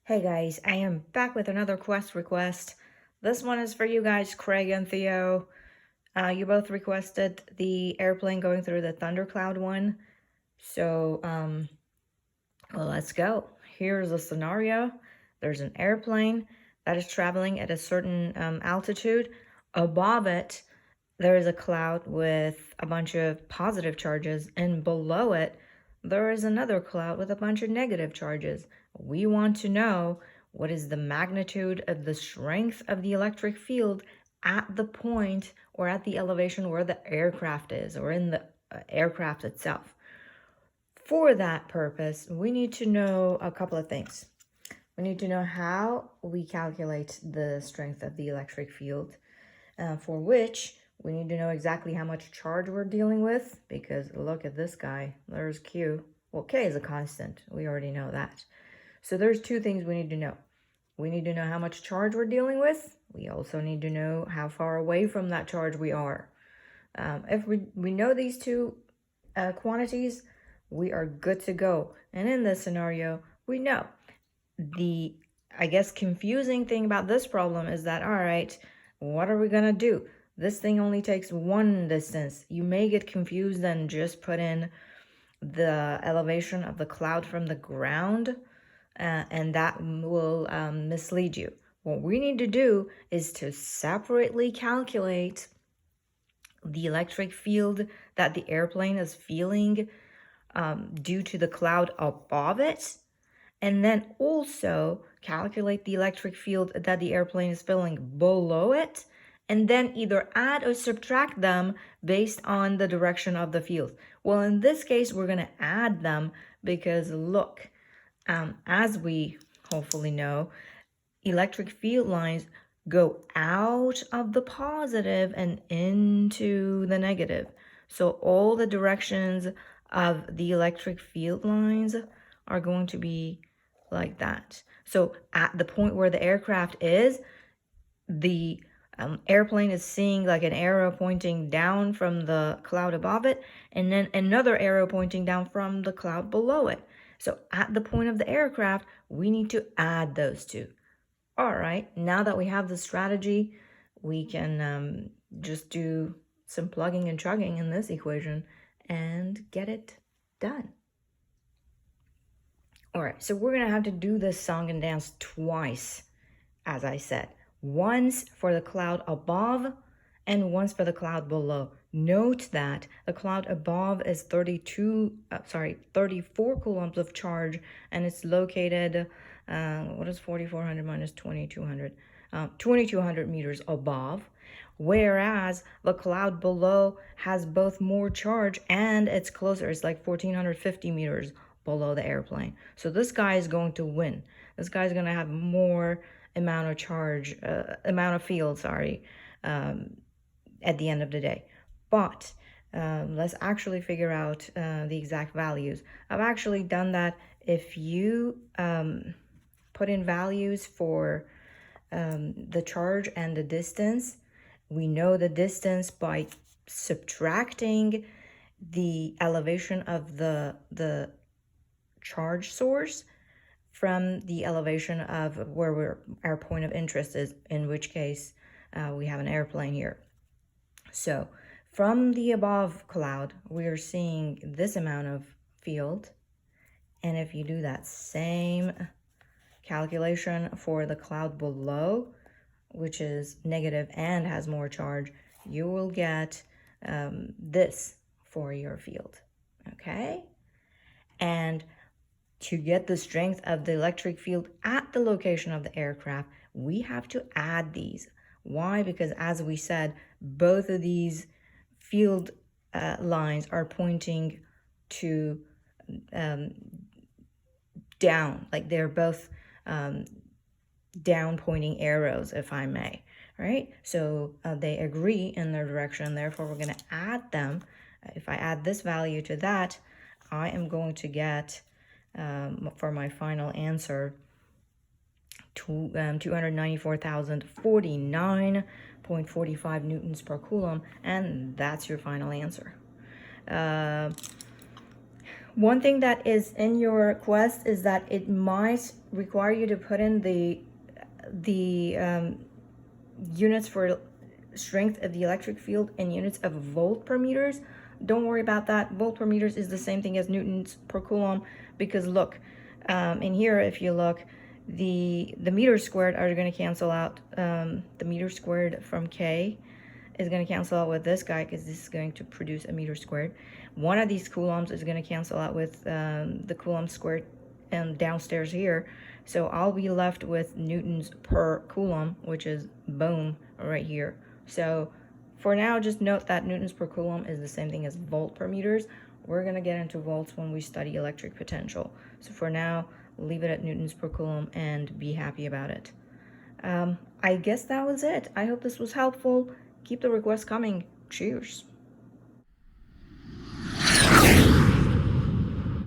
Hey guys, I am back with another quest request. This one is for you guys, Craig and Theo. You both requested the airplane going through the thundercloud one. So, well, let's go. Here's a scenario. There's an airplane that is traveling at a certain altitude. Above it, there is a cloud with a bunch of positive charges, and below it, there is another cloud with a bunch of negative charges. We want to know what is the magnitude of the strength of the electric field at the point or at the elevation where the aircraft is, or in the aircraft itself. For that purpose, we need to know a couple of things. We need to know how we calculate the strength of the electric field, for which we need to know exactly how much charge we're dealing with, because look at this guy. There's Q. Well, K is a constant. We already know that. So there's two things we need to know. We need to know how much charge we're dealing with. We also need to know how far away from that charge we are. If we know these two quantities, we are good to go. And in this scenario, we know. The, I guess, confusing thing about this problem is that, all right, what are we gonna do? This thing only takes one distance. You may get confused and just put in the elevation of the cloud from the ground, and that will mislead you. What we need to do is to separately calculate the electric field that the airplane is feeling due to the cloud above it, and then also calculate the electric field that the airplane is feeling below it, and then either add or subtract them based on the direction of the field. Well, in this case, we're going to add them because look, as we hopefully know, electric field lines go out of the positive and into the negative. So all the directions of the electric field lines are going to be like that. So at the point where the aircraft is, the airplane is seeing like an arrow pointing down from the cloud above it, and then another arrow pointing down from the cloud below it. So at the point of the aircraft, we need to add those two. All right, now that we have the strategy, we can just do some plugging and chugging in this equation and get it done. All right, so we're gonna have to do this song and dance twice, as I said. Once for the cloud above and once for the cloud below. Note that the cloud above is 34 coulombs of charge, and it's located, what is 4,400 minus 2,200? 2,200 meters above, whereas the cloud below has both more charge and it's closer. It's like 1,450 meters below the airplane. So this guy is going to win. This guy's going to have more amount of charge, amount of field, at the end of the day. But let's actually figure out the exact values. I've actually done that. If you put in values for the charge and the distance, we know the distance by subtracting the elevation of the charge source from the elevation of where our point of interest is, in which case we have an airplane here. So from the above cloud, we are seeing this amount of field. And if you do that same calculation for the cloud below, which is negative and has more charge, you will get this for your field, okay? And to get the strength of the electric field at the location of the aircraft, we have to add these. Why? Because as we said, both of these field lines are pointing to down, like they're both down pointing arrows, if I may, right? So they agree in their direction, therefore we're going to add them. If I add this value to that, I am going to get, for my final answer, 294,049.45 newtons per coulomb, and that's your final answer. One thing that is in your request is that it might require you to put in the units for strength of the electric field in units of volt per meters. Don't worry about that. Volt per meters is the same thing as newtons per coulomb, because look, in here, if you look, the meters squared are going to cancel out. The meter squared from K is going to cancel out with this guy, because this is going to produce a meter squared. One of these coulombs is going to cancel out with the coulomb squared and downstairs here. So I'll be left with newtons per coulomb, which is boom right here. So for now, just note that newtons per coulomb is the same thing as volt per meters. We're going to get into volts when we study electric potential. So for now, leave it at newtons per coulomb and be happy about it. I guess that was it. I hope this was helpful. Keep the requests coming. Cheers.